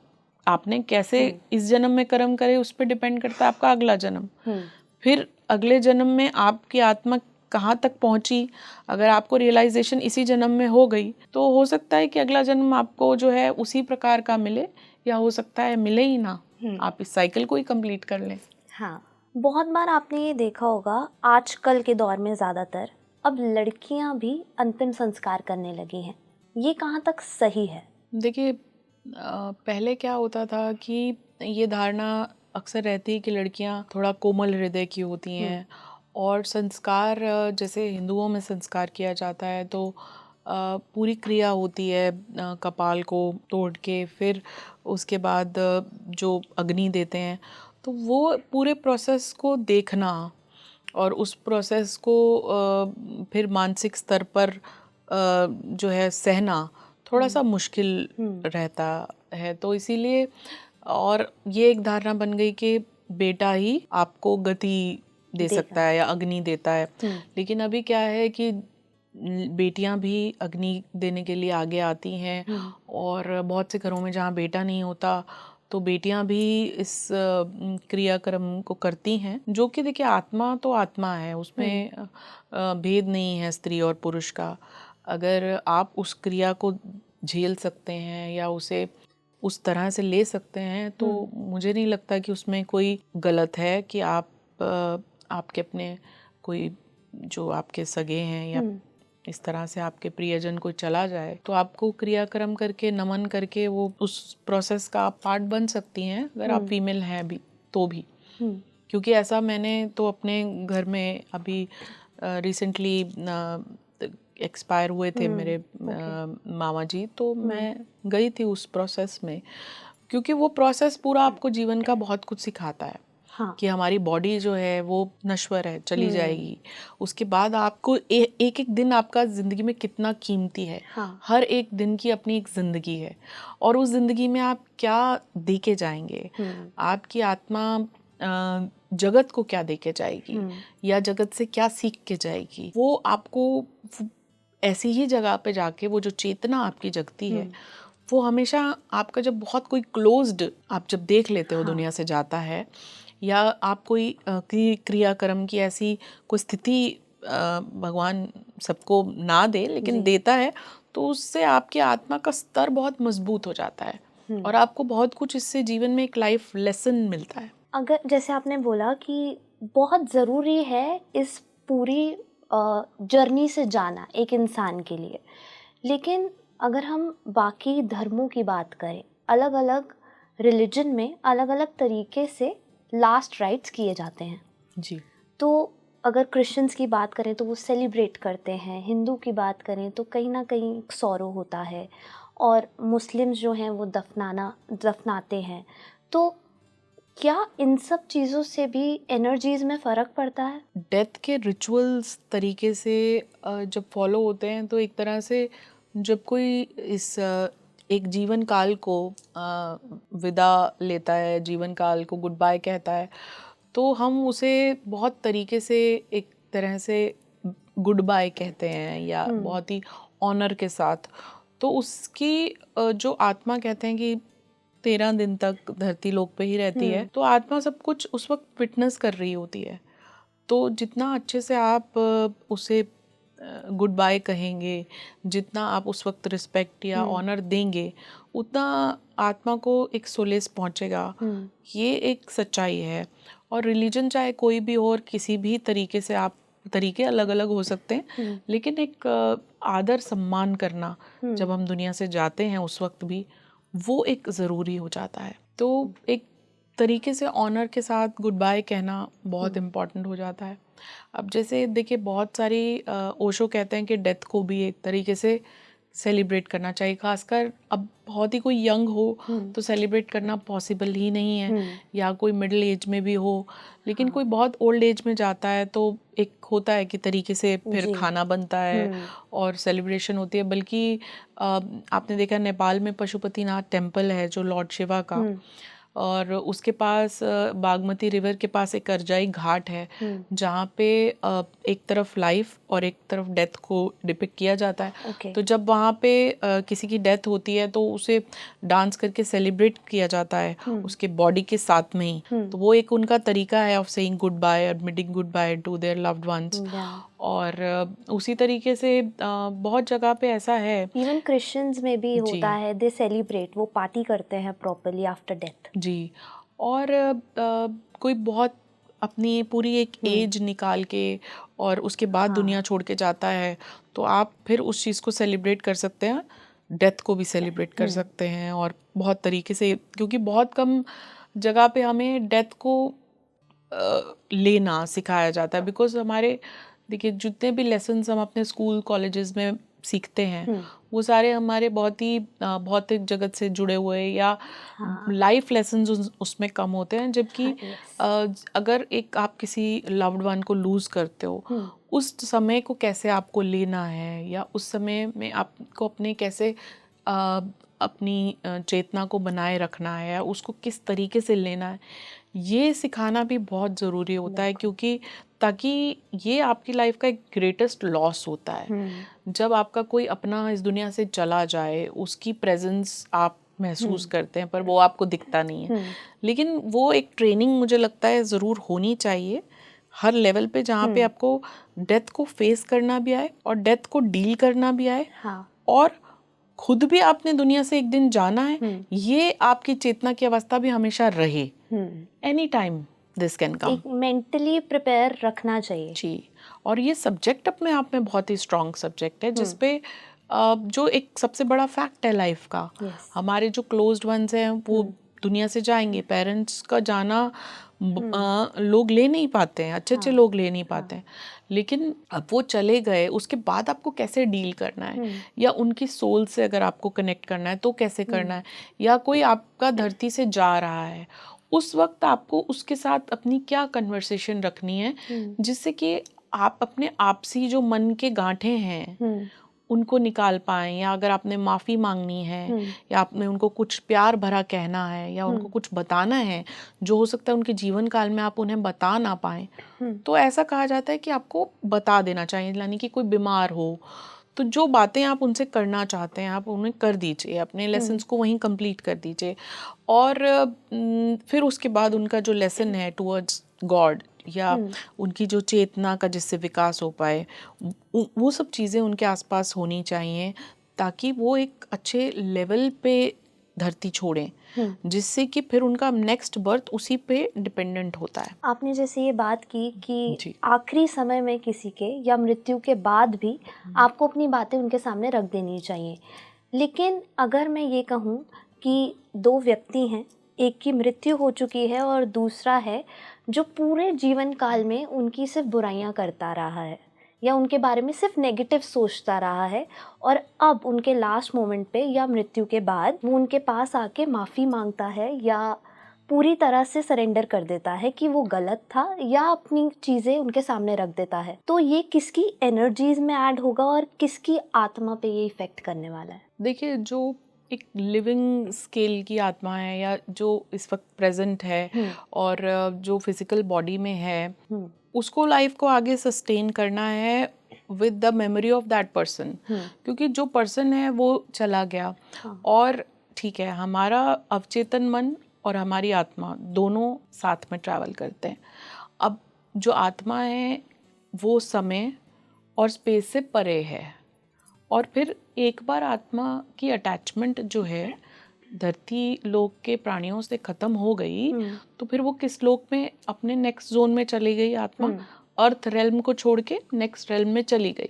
आपने कैसे इस जन्म में कर्म करे उस पर डिपेंड करता है आपका अगला जन्म। फिर अगले जन्म में आपकी आत्मा कहाँ तक पहुँची, अगर आपको रियलाइजेशन इसी जन्म में हो गई, तो हो सकता है कि अगला जन्म आपको जो है उसी प्रकार का मिले, या हो सकता है मिले ही ना, आप इस साइकिल को ही कंप्लीट कर लें। हाँ, बहुत बार आपने ये देखा होगा, आजकल के दौर में ज़्यादातर अब लड़कियां भी अंतिम संस्कार करने लगी हैं, ये कहाँ तक सही है? देखिए, पहले क्या होता था कि ये धारणा अक्सर रहती है कि लड़कियां थोड़ा कोमल हृदय की होती हैं, और संस्कार जैसे हिंदुओं में संस्कार किया जाता है तो पूरी क्रिया होती है, कपाल को तोड़ के फिर उसके बाद जो अग्नि देते हैं, तो वो पूरे प्रोसेस को देखना और उस प्रोसेस को फिर मानसिक स्तर पर जो है सहना थोड़ा सा मुश्किल रहता है। तो इसीलिए, और ये एक धारणा बन गई कि बेटा ही आपको गति दे सकता है या अग्नि देता है। लेकिन अभी क्या है कि बेटियां भी अग्नि देने के लिए आगे आती हैं, और बहुत से घरों में जहाँ बेटा नहीं होता तो बेटियां भी इस क्रियाक्रम को करती हैं, जो कि देखिए आत्मा तो आत्मा है, उसमें भेद नहीं है स्त्री और पुरुष का। अगर आप उस क्रिया को झेल सकते हैं या उसे उस तरह से ले सकते हैं, तो मुझे नहीं लगता कि उसमें कोई गलत है कि आप आपके अपने कोई जो आपके सगे हैं या इस तरह से आपके प्रियजन कोई चला जाए, तो आपको क्रियाक्रम करके नमन करके वो उस प्रोसेस का आप पार्ट बन सकती हैं, अगर आप फीमेल हैं भी तो भी। क्योंकि ऐसा मैंने तो अपने घर में अभी रिसेंटली एक्सपायर हुए थे मेरे मामा जी, तो मैं गई थी उस प्रोसेस में, क्योंकि वो प्रोसेस पूरा आपको जीवन का बहुत कुछ सिखाता है। हाँ। कि हमारी बॉडी जो है वो नश्वर है, चली जाएगी। उसके बाद आपको एक एक दिन आपका ज़िंदगी में कितना कीमती है। हाँ। हर एक दिन की अपनी एक ज़िंदगी है, और उस ज़िंदगी में आप क्या दे के जाएंगे, आपकी आत्मा जगत को क्या दे के जाएगी, या जगत से क्या सीख के जाएगी, वो आपको ऐसी ही जगह पे जाके वो जो चेतना आपकी जगती है, वो हमेशा आपका जब बहुत कोई क्लोज्ड आप जब देख लेते हो दुनिया से जाता है, या आप कोई क्रियाक्रम की ऐसी कोई स्थिति भगवान सबको ना दे लेकिन देता है, तो उससे आपकी आत्मा का स्तर बहुत मजबूत हो जाता है और आपको बहुत कुछ इससे जीवन में एक लाइफ लेसन मिलता है। अगर जैसे आपने बोला कि बहुत ज़रूरी है इस पूरी जर्नी से जाना एक इंसान के लिए, लेकिन अगर हम बाकी धर्मों की बात करें, अलग अलग रिलीजन में अलग अलग तरीके से लास्ट राइट्स किए जाते हैं जी। तो अगर क्रिश्चियंस की बात करें तो वो सेलिब्रेट करते हैं, हिंदू की बात करें तो कहीं ना कहीं सौरो होता है, और मुस्लिम्स जो हैं वो दफनाते हैं। तो क्या इन सब चीज़ों से भी एनर्जीज में फ़र्क पड़ता है? डेथ के रिचुअल्स तरीके से जब फॉलो होते हैं, तो एक तरह से जब कोई इस एक जीवन काल को विदा लेता है, जीवन काल को गुड बाय कहता है, तो हम उसे बहुत तरीके से एक तरह से गुड बाय कहते हैं, या बहुत ही ऑनर के साथ। तो उसकी जो आत्मा कहते हैं कि 13 दिन तक धरती लोक पे ही रहती है, तो आत्मा सब कुछ उस वक्त विटनेस कर रही होती है। तो जितना अच्छे से आप उसे गुड बाय कहेंगे, जितना आप उस वक्त रिस्पेक्ट या ऑनर देंगे, उतना आत्मा को एक सोलेस पहुंचेगा। ये एक सच्चाई है। और रिलीजन चाहे कोई भी हो और किसी भी तरीके से, आप तरीके अलग अलग हो सकते हैं, लेकिन एक आदर सम्मान करना जब हम दुनिया से जाते हैं उस वक्त भी वो एक ज़रूरी हो जाता है। तो एक तरीके से ऑनर के साथ गुड बाय कहना बहुत इम्पॉर्टेंट हो जाता है। अब जैसे देखिए, बहुत सारी ओशो कहते हैं कि डेथ को भी एक तरीके से सेलिब्रेट करना चाहिए, खासकर अब बहुत ही कोई यंग हो तो सेलिब्रेट करना पॉसिबल ही नहीं है, या कोई मिडिल एज में भी हो। लेकिन कोई बहुत ओल्ड एज में जाता है तो एक होता है कि तरीके से फिर खाना बनता है और सेलिब्रेशन होती है। बल्कि आपने देखा नेपाल में पशुपतिनाथ टेम्पल है जो लॉर्ड शिवा का, और उसके पास बागमती रिवर के पास एक करजाई घाट है जहाँ पे एक तरफ लाइफ और एक तरफ डेथ को डिपिक्ट किया जाता है। तो जब वहाँ पे किसी की डेथ होती है तो उसे डांस करके सेलिब्रेट किया जाता है उसके बॉडी के साथ में ही। तो वो एक उनका तरीका है of saying goodbye, admitting goodbye to their loved ones. और उसी तरीके से बहुत जगह पे ऐसा है, इवन क्रिश्चियंस में भी होता है, दे सेलिब्रेट, वो पार्टी करते हैं प्रॉपर्ली आफ्टर डेथ। जी। और कोई बहुत अपनी पूरी एक एज निकाल के और उसके बाद दुनिया छोड़ के जाता है, तो आप फिर उस चीज़ को सेलिब्रेट कर सकते हैं, डेथ को भी सेलिब्रेट कर सकते हैं। और बहुत तरीके से, क्योंकि बहुत कम जगह पे हमें डेथ को लेना सिखाया जाता है। बिकॉज हमारे देखिए जितने भी लेसन्स हम अपने स्कूल कॉलेजेस में सीखते हैं वो सारे हमारे बहुत ही भौतिक जगत से जुड़े हुए या लाइफ लेसन्स उसमें कम होते हैं। जबकि अगर एक आप किसी लव्ड वन को लूज़ करते हो, उस समय को कैसे आपको लेना है, या उस समय में आपको अपने कैसे अपनी चेतना को बनाए रखना है, या उसको किस तरीके से लेना है, ये सिखाना भी बहुत ज़रूरी होता है। क्योंकि ताकि ये आपकी लाइफ का एक ग्रेटेस्ट लॉस होता है जब आपका कोई अपना इस दुनिया से चला जाए, उसकी प्रेजेंस आप महसूस करते हैं पर वो आपको दिखता नहीं है। लेकिन वो एक ट्रेनिंग मुझे लगता है ज़रूर होनी चाहिए हर लेवल पे, जहाँ पे आपको डेथ को फेस करना भी आए और डेथ को डील करना भी आए। और खुद भी आपने दुनिया से एक दिन जाना है, ये आपकी चेतना की अवस्था भी हमेशा रहे। Any time this can come. Mentally prepare रखना चाहिए जी। और ये सब्जेक्ट अपने आप में बहुत ही स्ट्रॉन्ग सब्जेक्ट है, जिसपे जो एक सबसे बड़ा फैक्ट है लाइफ का, हमारे जो क्लोज्ड वंस हैं वो दुनिया से जाएंगे, पेरेंट्स का जाना लोग ले नहीं पाते हैं, अच्छे अच्छे लोग ले नहीं पाते हैं, लेकिन अब वो चले गए, उसके बाद आपको कैसे डील करना है, या उनकी सोल से अगर आपको कनेक्ट करना है तो कैसे करना है, या कोई आपका धरती से जा रहा है, उस वक्त आपको उसके साथ अपनी क्या कन्वर्सेशन रखनी है, जिससे कि आप अपने आपसी जो मन के गांठें हैं उनको निकाल पाएं, या अगर आपने माफ़ी मांगनी है, या आपने उनको कुछ प्यार भरा कहना है, या उनको कुछ बताना है जो हो सकता है उनके जीवन काल में आप उन्हें बता ना पाएं, तो ऐसा कहा जाता है कि आपको बता देना चाहिए। यानी कि कोई बीमार हो तो जो बातें आप उनसे करना चाहते हैं आप उन्हें कर दीजिए, अपने लेसन्स को वहीं कंप्लीट कर दीजिए, और फिर उसके बाद उनका जो लेसन है टुवर्ड्स गॉड, या उनकी जो चेतना का जिससे विकास हो पाए, वो सब चीज़ें उनके आसपास होनी चाहिए, ताकि वो एक अच्छे लेवल पे धरती छोड़ें, जिससे कि फिर उनका नेक्स्ट बर्थ उसी पे डिपेंडेंट होता है। आपने जैसे ये बात की कि आखिरी समय में किसी के या मृत्यु के बाद भी आपको अपनी बातें उनके सामने रख देनी चाहिए, लेकिन अगर मैं ये कहूँ कि दो व्यक्ति हैं, एक की मृत्यु हो चुकी है और दूसरा है जो पूरे जीवन काल में उनकी सिर्फ बुराइयां करता रहा है या उनके बारे में सिर्फ नेगेटिव सोचता रहा है, और अब उनके लास्ट मोमेंट पे या मृत्यु के बाद वो उनके पास आके माफ़ी मांगता है या पूरी तरह से सरेंडर कर देता है कि वो गलत था, या अपनी चीज़ें उनके सामने रख देता है, तो ये किसकी एनर्जीज में ऐड होगा और किसकी आत्मा पे ये इफ़ेक्ट करने वाला है? देखिए, जो एक लिविंग स्केल की आत्मा है, या जो इस वक्त प्रेजेंट है और जो फिजिकल बॉडी में है, उसको लाइफ को आगे सस्टेन करना है with the memory of that person, क्योंकि जो पर्सन है वो चला गया, और ठीक है, हमारा अवचेतन मन और हमारी आत्मा दोनों साथ में ट्रैवल करते हैं। अब जो आत्मा है वो समय और स्पेस से परे है, और फिर एक बार आत्मा की अटैचमेंट जो है धरती लोक के प्राणियों से खत्म हो गई, तो फिर वो किस लोक में अपने नेक्स्ट जोन में चली गई आत्मा, अर्थ रेल्म को छोड़ के नेक्स्ट रेल्म में चली गई,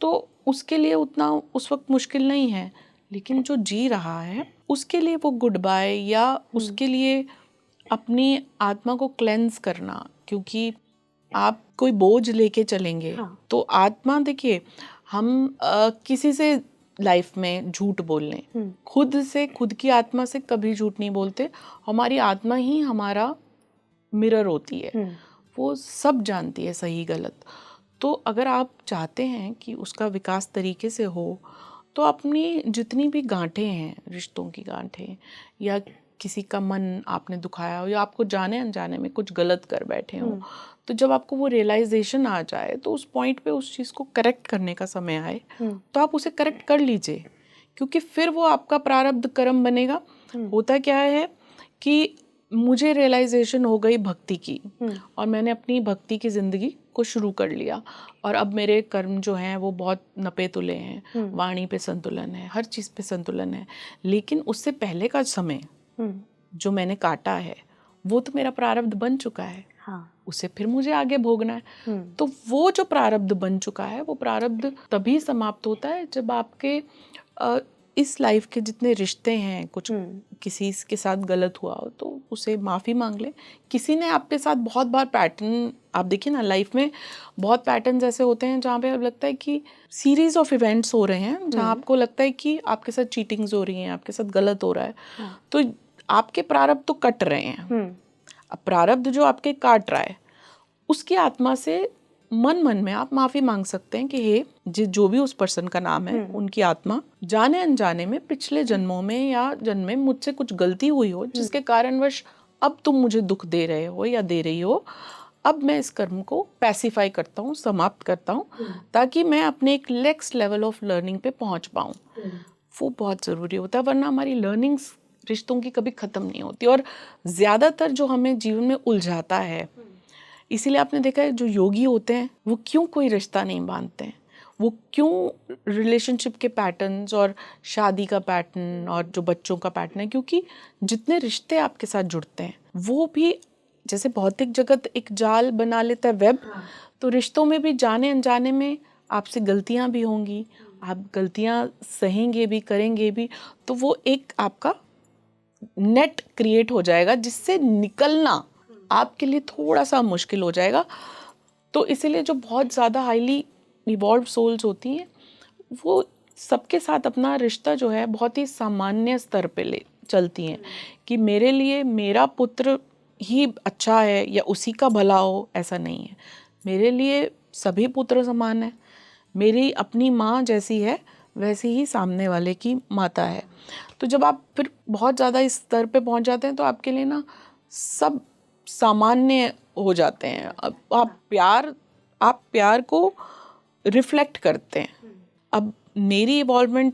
तो उसके लिए उतना उस वक्त मुश्किल नहीं है, लेकिन जो जी रहा है उसके लिए वो गुड बाय, या उसके लिए अपनी आत्मा को क्लेंस करना, क्योंकि आप कोई बोझ लेके चलेंगे तो आत्मा, देखिए हम किसी से लाइफ में झूठ बोल लें, खुद से, खुद की आत्मा से कभी झूठ नहीं बोलते, हमारी आत्मा ही हमारा मिरर होती है, वो सब जानती है सही गलत। तो अगर आप चाहते हैं कि उसका विकास तरीके से हो, तो अपनी जितनी भी गांठें हैं, रिश्तों की गांठें, या किसी का मन आपने दुखाया हो, या आपको जाने अनजाने में कुछ गलत कर बैठे हो, तो जब आपको वो रियलाइजेशन आ जाए, तो उस पॉइंट पे उस चीज़ को करेक्ट करने का समय आए, तो आप उसे करेक्ट कर लीजिए, क्योंकि फिर वो आपका प्रारब्ध कर्म बनेगा। होता क्या है कि मुझे रियलाइजेशन हो गई भक्ति की, और मैंने अपनी भक्ति की ज़िंदगी को शुरू कर लिया, और अब मेरे कर्म जो हैं वो बहुत नपे तुले हैं, वाणी पे संतुलन है, हर चीज़ पे संतुलन है, लेकिन उससे पहले का समय जो मैंने काटा है वो तो मेरा प्रारब्ध बन चुका है, उसे फिर मुझे आगे भोगना है। तो वो जो प्रारब्ध बन चुका है, वो प्रारब्ध तभी समाप्त होता है जब आपके इस लाइफ के जितने रिश्ते हैं, कुछ किसी के साथ गलत हुआ हो तो उसे माफ़ी मांग ले। किसी ने आपके साथ बहुत बार पैटर्न, आप देखिए ना लाइफ में बहुत पैटर्न्स ऐसे होते हैं जहाँ पे लगता है कि सीरीज ऑफ इवेंट्स हो रहे हैं, जहाँ आपको लगता है कि आपके साथ चीटिंग्स हो रही हैं, आपके साथ गलत हो रहा है, तो आपके प्रारब्ध तो कट रहे हैं। अब प्रारब्ध जो आपके काट रहा है, उसकी आत्मा से मन मन में आप माफ़ी मांग सकते हैं कि हे जो भी उस पर्सन का नाम है, उनकी आत्मा जाने अनजाने में पिछले जन्मों में या जन्म में मुझसे कुछ गलती हुई हो, जिसके कारणवश अब तुम मुझे दुख दे रहे हो या दे रही हो, अब मैं इस कर्म को पैसिफाई करता हूँ, समाप्त करता हूँ, ताकि मैं अपने एक नेक्स्ट लेवल ऑफ लर्निंग पे पहुँच पाऊँ। वो बहुत ज़रूरी होता है, वरना हमारी लर्निंग्स रिश्तों की कभी ख़त्म नहीं होती। और ज़्यादातर जो हमें जीवन में उलझाता है, इसीलिए आपने देखा है जो योगी होते हैं वो क्यों कोई रिश्ता नहीं बांधते हैं, वो क्यों रिलेशनशिप के पैटर्न्स और शादी का पैटर्न और जो बच्चों का पैटर्न है, क्योंकि जितने रिश्ते आपके साथ जुड़ते हैं वो भी, जैसे भौतिक जगत एक जाल बना लेता है, वेब, तो रिश्तों में भी जाने अनजाने में आपसे गलतियां भी होंगी, आप गलतियां सहेंगे भी, करेंगे भी, तो वो एक आपका नेट क्रिएट हो जाएगा जिससे निकलना आपके लिए थोड़ा सा मुश्किल हो जाएगा। तो इसीलिए जो बहुत ज़्यादा हाईली इवॉल्व सोल्स होती हैं वो सबके साथ अपना रिश्ता जो है बहुत ही सामान्य स्तर पे ले चलती हैं कि मेरे लिए मेरा पुत्र ही अच्छा है या उसी का भला हो, ऐसा नहीं है। मेरे लिए सभी पुत्र समान है, मेरी अपनी माँ जैसी है वैसी ही सामने वाले की माता है। तो जब आप फिर बहुत ज़्यादा इस स्तर पे पहुँच जाते हैं तो आपके लिए ना सब सामान्य हो जाते हैं। अब आप प्यार को रिफ्लेक्ट करते हैं। अब मेरी इवॉल्वमेंट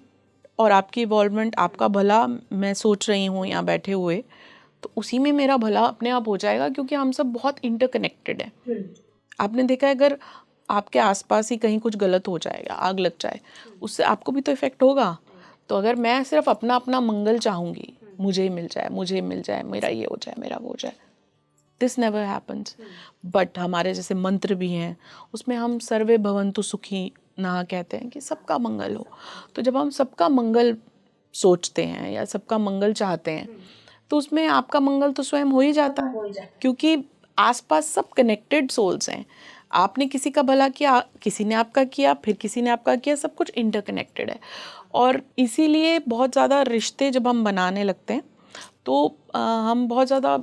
और आपकी इवॉल्वमेंट, आपका भला मैं सोच रही हूँ यहाँ बैठे हुए, तो उसी में मेरा भला अपने आप हो जाएगा क्योंकि हम सब बहुत इंटरकनेक्टेड हैं। आपने देखा है अगर आपके आसपास ही कहीं कुछ गलत हो जाएगा, आग लग जाए, उससे आपको भी तो इफेक्ट होगा। तो अगर मैं सिर्फ अपना अपना मंगल चाहूँगी, मुझे ही मिल जाए, मुझे ही मिल जाए, मेरा ये हो जाए, मेरा वो हो जाए, दिस नेवर हैपन्स। बट हमारे जैसे मंत्र भी हैं, उसमें हम सर्वे भवन्तु सुखी ना कहते हैं कि सबका मंगल हो। तो जब हम सबका मंगल सोचते हैं या सबका मंगल चाहते हैं तो उसमें आपका मंगल तो स्वयं हो ही जाता है क्योंकि आसपास सब कनेक्टेड सोल्स हैं। आपने किसी का भला किया, किसी ने आपका किया, फिर किसी ने आपका किया, सब कुछ इंटरकनेक्टेड है। और इसीलिए बहुत ज़्यादा रिश्ते जब हम बनाने लगते हैं तो हम बहुत ज़्यादा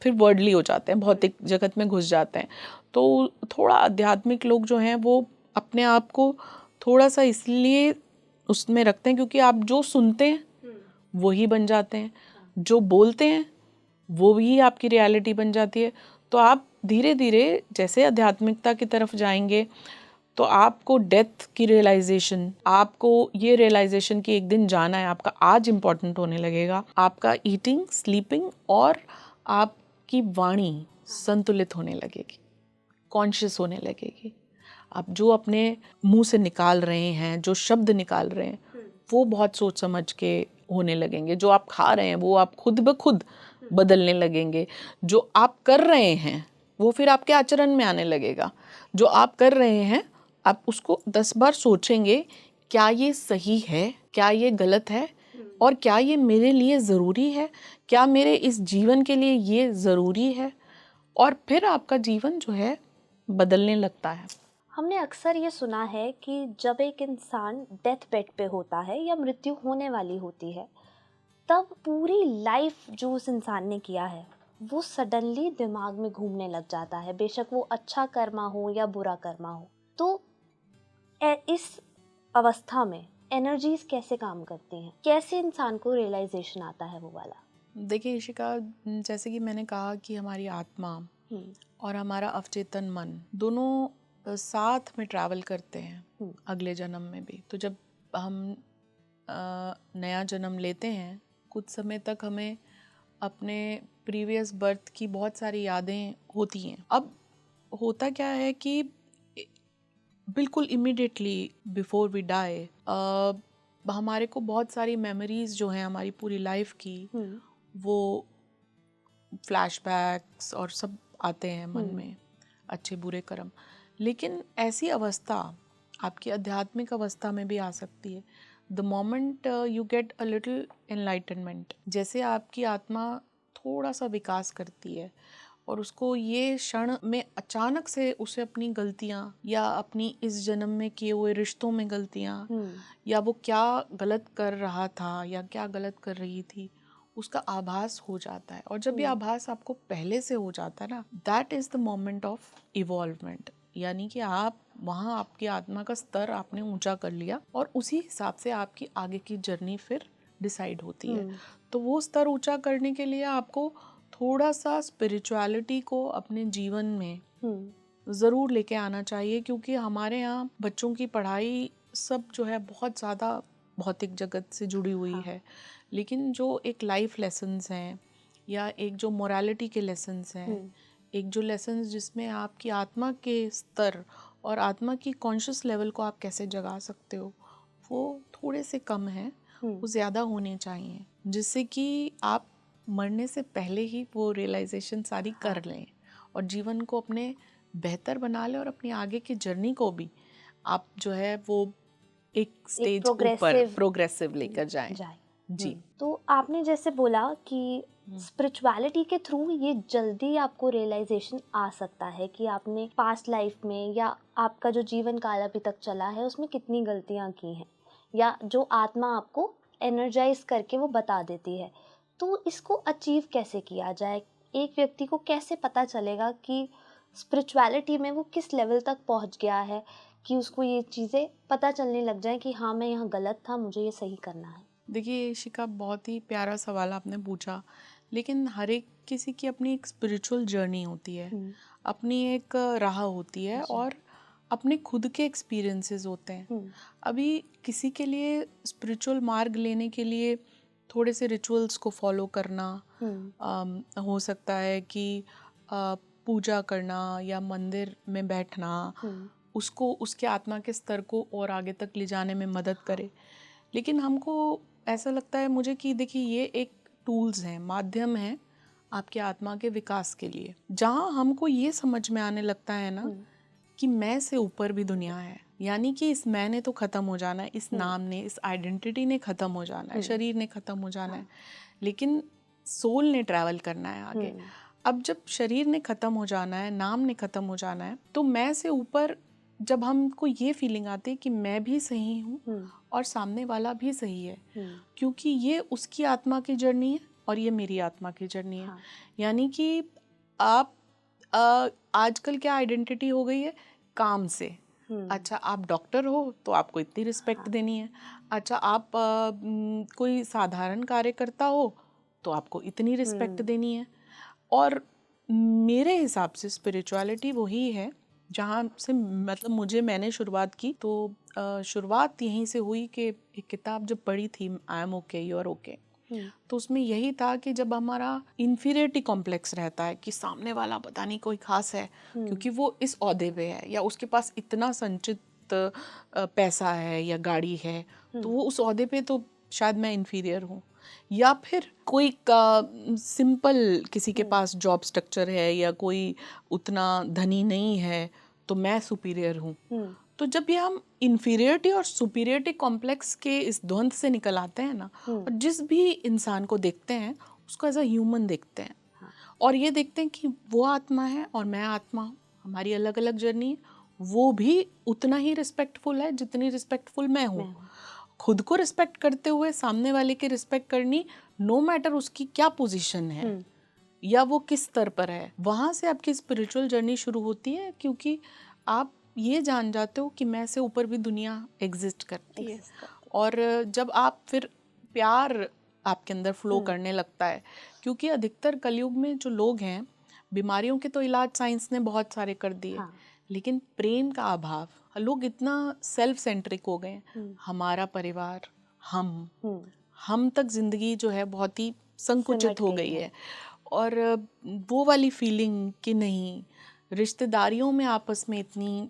फिर वर्डली हो जाते हैं, भौतिक जगत में घुस जाते हैं। तो थोड़ा आध्यात्मिक लोग जो हैं वो अपने आप को थोड़ा सा इसलिए उसमें रखते हैं क्योंकि आप जो सुनते हैं वही बन जाते हैं, जो बोलते हैं वो भी आपकी रियलिटी बन जाती है। तो आप धीरे धीरे जैसे आध्यात्मिकता की तरफ जाएंगे तो आपको डेथ की रियलाइजेशन, आपको ये रियलाइजेशन कि एक दिन जाना है, आपका आज इम्पॉर्टेंट होने लगेगा। आपका ईटिंग, स्लीपिंग और आपकी वाणी संतुलित होने लगेगी, कॉन्शियस होने लगेगी। आप जो अपने मुंह से निकाल रहे हैं, जो शब्द निकाल रहे हैं, वो बहुत सोच समझ के होने लगेंगे। जो आप खा रहे हैं वो आप खुद ब खुद बदलने लगेंगे। जो आप कर रहे हैं वो फिर आपके आचरण में आने लगेगा। जो आप कर रहे हैं आप उसको 10 बार सोचेंगे, क्या ये सही है, क्या ये गलत है, और क्या ये मेरे लिए ज़रूरी है, क्या मेरे इस जीवन के लिए ये ज़रूरी है। और फिर आपका जीवन जो है बदलने लगता है। हमने अक्सर ये सुना है कि जब एक इंसान डेथ बेड पे होता है या मृत्यु होने वाली होती है, तब पूरी लाइफ जो उस इंसान ने किया है वो सडनली दिमाग में घूमने लग जाता है, बेशक वो अच्छा कर्मा हो या बुरा कर्मा हो। तो इस अवस्था में एनर्जीज कैसे काम करती हैं, कैसे इंसान को रियलाइजेशन आता है वो वाला? देखिए इशिका, जैसे कि मैंने कहा कि हमारी आत्मा और हमारा अवचेतन मन दोनों साथ में ट्रैवल करते हैं अगले जन्म में भी। तो जब हम नया जन्म लेते हैं, कुछ समय तक हमें अपने प्रीवियस बर्थ की बहुत सारी यादें होती हैं। अब होता क्या है कि बिल्कुल इमिडिएटली बिफोर वी डाई हमारे को बहुत सारी मेमोरीज जो हैं हमारी पूरी लाइफ की, वो फ्लैशबैक्स और सब आते हैं मन में, अच्छे बुरे कर्म। लेकिन ऐसी अवस्था आपकी आध्यात्मिक अवस्था में भी आ सकती है। The moment you get a little enlightenment, जैसे आपकी आत्मा थोड़ा सा विकास करती है और उसको ये क्षण में अचानक से उसे अपनी गलतियाँ या अपनी इस जन्म में किए हुए रिश्तों में गलतियाँ या वो क्या गलत कर रहा था या क्या गलत कर रही थी, उसका आभास हो जाता है। और जब ये आभास आपको पहले से हो जाता है ना, that is the moment of involvement. यानी कि आप वहाँ आपकी आत्मा का स्तर आपने ऊंचा कर लिया और उसी हिसाब से आपकी आगे की जर्नी फिर डिसाइड होती है। तो वो स्तर ऊंचा करने के लिए आपको थोड़ा सा स्पिरिचुअलिटी को अपने जीवन में ज़रूर लेके आना चाहिए, क्योंकि हमारे यहाँ बच्चों की पढ़ाई सब जो है बहुत ज़्यादा भौतिक जगत से जुड़ी हुई है। लेकिन जो एक लाइफ लेसन्स हैं या एक जो मोरालिटी के लेसन्स हैं, एक जो लेसन्स जिसमें आपकी आत्मा के स्तर और आत्मा की कॉन्शियस लेवल को आप कैसे जगा सकते हो, वो थोड़े से कम हैं, वो ज़्यादा होने चाहिए, जिससे कि आप मरने से पहले ही वो रियलाइजेशन सारी कर लें और जीवन को अपने बेहतर बना लें और अपनी आगे की जर्नी को भी आप जो है वो एक स्टेज ऊपर प्रोग्रेसिव लेकर जाएं। जी। तो आपने जैसे बोला कि स्पिरिचुअलिटी के थ्रू ये जल्दी आपको रियलाइजेशन आ सकता है कि आपने पास्ट लाइफ में या आपका जो जीवन काल अभी तक चला है उसमें कितनी गलतियां की हैं, या जो आत्मा आपको एनर्जाइज करके वो बता देती है। तो इसको अचीव कैसे किया जाए? एक व्यक्ति को कैसे पता चलेगा कि स्पिरिचुअलिटी में वो किस लेवल तक पहुंच गया है कि उसको ये चीज़ें पता चलने लग जाए कि हाँ, मैं यहाँ गलत था, मुझे ये सही करना है? देखिए शिखा, बहुत ही प्यारा सवाल आपने पूछा, लेकिन हर एक किसी की अपनी एक स्पिरिचुअल जर्नी होती है, अपनी एक राह होती है और अपने खुद के एक्सपीरियंसेस होते हैं। अभी किसी के लिए स्पिरिचुअल मार्ग लेने के लिए थोड़े से रिचुअल्स को फॉलो करना हो सकता है कि पूजा करना या मंदिर में बैठना उसको उसके आत्मा के स्तर को और आगे तक ले जाने में मदद करे। लेकिन हमको ऐसा लगता है मुझे कि देखिए ये एक टूल्स हैं, माध्यम हैं आपके आत्मा के विकास के लिए। जहाँ हमको ये समझ में आने लगता है ना कि मैं से ऊपर भी दुनिया है, यानी कि इस मैं ने तो ख़त्म हो जाना है, इस नाम ने, इस आइडेंटिटी ने ख़त्म हो जाना है, शरीर ने ख़त्म हो जाना है, लेकिन सोल ने ट्रैवल करना है आगे। अब जब शरीर ने ख़त्म हो जाना है, नाम ने ख़त्म हो जाना है, तो मैं से ऊपर जब हमको ये फीलिंग आती है कि मैं भी सही हूँ और सामने वाला भी सही है, क्योंकि ये उसकी आत्मा की जर्नी है और ये मेरी आत्मा की जर्नी है। यानी कि आप आजकल क्या आइडेंटिटी हो गई है काम से। अच्छा, आप डॉक्टर हो तो आपको इतनी रिस्पेक्ट देनी है। अच्छा, आप कोई साधारण कार्यकर्ता हो तो आपको इतनी रिस्पेक्ट देनी है। और मेरे हिसाब से स्पिरिचुअलिटी वही है जहाँ से मतलब मैंने शुरुआत की, तो शुरुआत यहीं से हुई कि एक किताब जब पढ़ी थी, I am okay you are okay, तो उसमें यही था कि जब हमारा इन्फीरियरिटी कॉम्प्लेक्स रहता है कि सामने वाला पता नहीं कोई खास है क्योंकि वो इस ओहदे पे है या उसके पास इतना संचित पैसा है या गाड़ी है, तो वो उस ओहदे पे तो शायद मैं इन्फीरियर हूँ। या फिर कोई सिंपल किसी के पास जॉब स्ट्रक्चर है या कोई उतना धनी नहीं है तो मैं सुपीरियर हूँ। तो जब ये हम इन्फीरियरिटी और सुपीरियरिटी कॉम्प्लेक्स के इस द्वंद्व से निकल आते हैं ना, और जिस भी इंसान को देखते हैं उसको एज अ ह्यूमन देखते हैं, और ये देखते हैं कि वो आत्मा है और मैं आत्मा हूँ, हमारी अलग अलग जर्नी है, वो भी उतना ही रिस्पेक्टफुल है जितनी रिस्पेक्टफुल मैं हूँ। खुद को रिस्पेक्ट करते हुए सामने वाले की रिस्पेक्ट करनी, नो मैटर उसकी क्या पोजीशन है या वो किस स्तर पर है। वहाँ से आपकी स्पिरिचुअल जर्नी शुरू होती है, क्योंकि आप ये जान जाते हो कि मैं से ऊपर भी दुनिया एग्जिस्ट करती है। और जब आप फिर प्यार आपके अंदर फ्लो करने लगता है, क्योंकि अधिकतर कलयुग में जो लोग हैं, बीमारियों के तो इलाज साइंस ने बहुत सारे कर दिए, लेकिन प्रेम का अभाव, लोग इतना सेल्फ सेंट्रिक हो गए हैं। हमारा परिवार, हम तक जिंदगी जो है बहुत ही संकुचित हो गई है। और वो वाली फीलिंग कि नहीं, रिश्तेदारियों में आपस में इतनी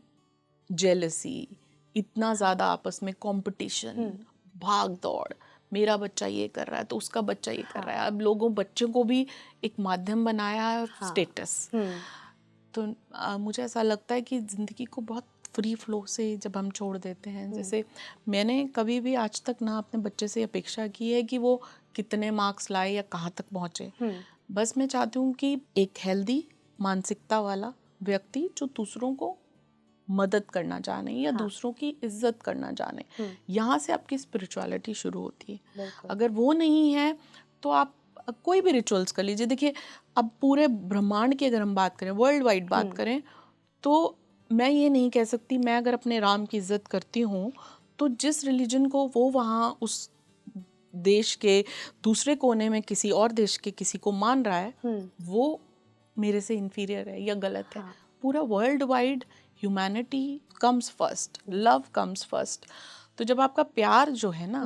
जेलसी, इतना ज़्यादा आपस में कंपटीशन, भाग दौड़, मेरा बच्चा ये कर रहा है तो उसका बच्चा ये कर रहा है। अब लोगों बच्चों को भी एक माध्यम बनाया है, स्टेटस। तो मुझे ऐसा लगता है कि ज़िंदगी को बहुत फ्री फ्लो से जब हम छोड़ देते हैं, जैसे मैंने कभी भी आज तक ना अपने बच्चे से अपेक्षा की है कि वो कितने मार्क्स लाए या कहाँ तक पहुँचे। बस मैं चाहती हूँ कि एक हेल्दी मानसिकता वाला व्यक्ति जो दूसरों को मदद करना जाने या दूसरों की इज्जत करना जाने, यहाँ से आपकी स्पिरिचुअलिटी शुरू होती है। अगर वो नहीं है तो आप कोई भी रिचुअल्स कर लीजिए। देखिए, अब पूरे ब्रह्मांड की अगर हम बात करें, वर्ल्ड वाइड बात करें, तो मैं ये नहीं कह सकती मैं अगर अपने राम की इज्जत करती हूँ तो जिस रिलीजन को वो वहाँ उस देश के दूसरे कोने में किसी और देश के किसी को मान रहा है, वो मेरे से इन्फीरियर है या गलत है। पूरा world wide humanity comes first, love comes first. तो जब आपका प्यार जो है ना,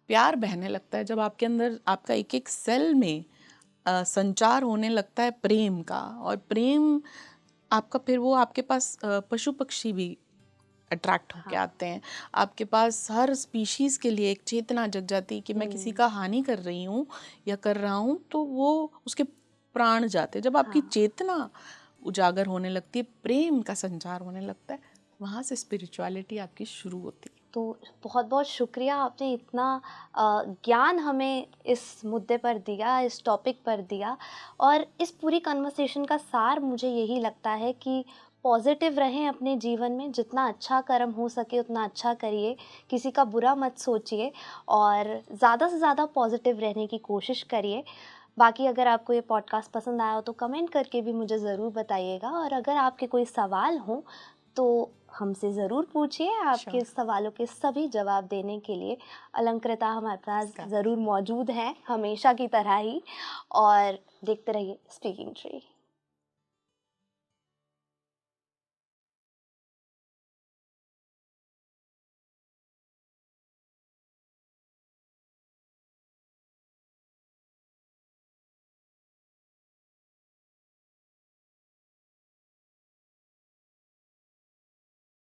प्यार बहने लगता है, जब आपके अंदर आपका एक एक सेल में संचार होने लगता है प्रेम का, और प्रेम आपका फिर वो आपके पास पशु पक्षी भी अट्रैक्ट होके आते हैं। आपके पास हर स्पीशीज़ के लिए एक चेतना जग जाती है कि मैं किसी का हानि कर रही हूँ या कर रहा हूँ तो वो उसके प्राण जाते हैं। जब आपकी चेतना उजागर होने लगती है, प्रेम का संचार होने लगता है, वहाँ से स्पिरिचुअलिटी आपकी शुरू होती है। तो बहुत-बहुत शुक्रिया, आपने इतना ज्ञान हमें इस मुद्दे पर दिया, इस टॉपिक पर दिया। और इस पूरी कन्वर्सेशन का सार मुझे यही लगता है कि पॉजिटिव रहें अपने जीवन में, जितना अच्छा कर्म हो सके उतना अच्छा करिए, किसी का बुरा मत सोचिए और ज़्यादा से ज़्यादा पॉजिटिव रहने की कोशिश करिए। बाकी अगर आपको ये पॉडकास्ट पसंद आया हो तो कमेंट करके भी मुझे ज़रूर बताइएगा, और अगर आपके कोई सवाल हों तो हमसे ज़रूर पूछिए। आपके श्योर। सवालों के सभी जवाब देने के लिए अलंकृता हमारे पास इसका ज़रूर मौजूद हैं, हमेशा की तरह ही। और देखते रहिए स्पीकिंग ट्री।